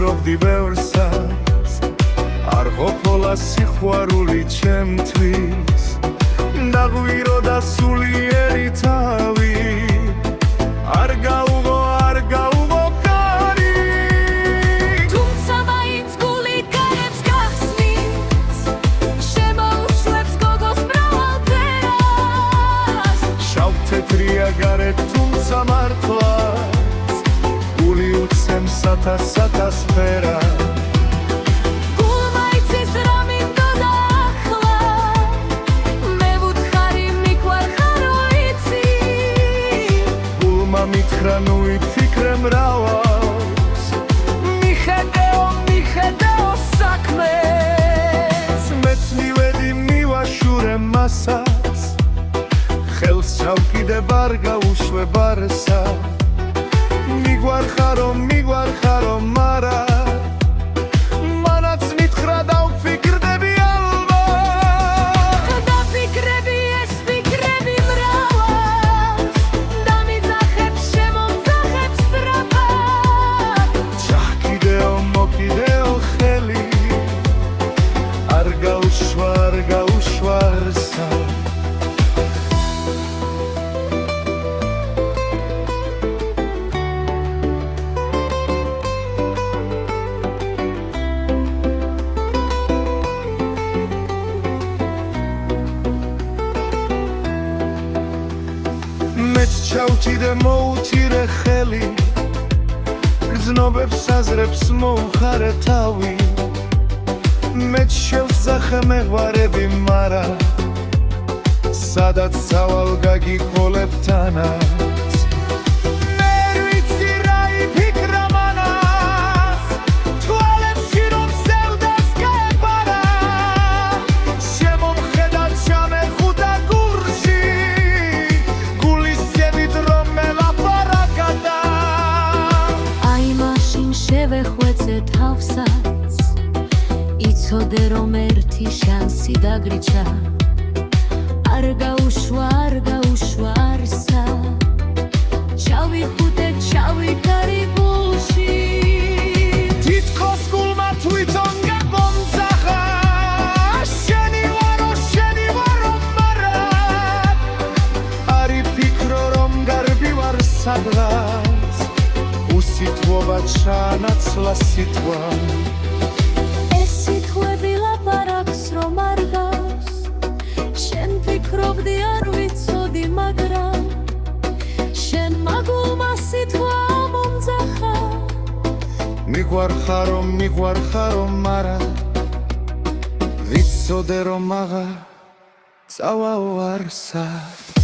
ვფიქრობდი ბევრსაც არ ყოფილა სიყვარული ჩემთვის დაგვიროდა სულიერი თავი არ გაუღო კარი თუმცა მაინც გული გარებს გახსნის შემოუშვებს გოგოს მრავალ ფერას შავ-თეთრია გარეთ თუმცა მართლაც გული უცემს ათას ფერას მითხრა ნუ ვიფიქრე მრავალს მიხედეო საქმეს მეც მივედი მივაშურე მასაც ხელს ჩავკიდებ არ გაუშვე ბარსა მიგვარხარო მარა მანაც მითხრა დავფიქრდები მეც ჩავჭიდე მოუთირე ხელი გრძნობებს აზრებს მოუხარე თავი მეც შევსახე მეღვარები მარა სადაც სავალ გაგიქოლებ თანაც ვერ ვიცი რა იფიქრა მანას თვალებში რომ სევდას გაეპარა შემომხედა ჩამეხუდა გურში გულის ძებით რომ მელაპარაკდა აი მაშინ შევეხვეწე თავსაც იცოდე რომ ერთი შანსი დაგრიჩა არ გაუშვა არსა ჩავიხუტე ჩავიკარი გულში თითქოს გულმა თვითონ გაბომძახა შენი ვარო მარა არ იფიქრო რომ გარბი ვარ სადღაც უსიტყვობა ჩანაცვლა სიტყვა სიტყვები ლაპარაკს რომ არ გავს შენ ფიქრობდი არ ვიცოდი მაგრამ შენ მაგულმა სიტყვა მომძახა მიგვარხარო მარა ვიცოდე რომ აღარ წავაო არსად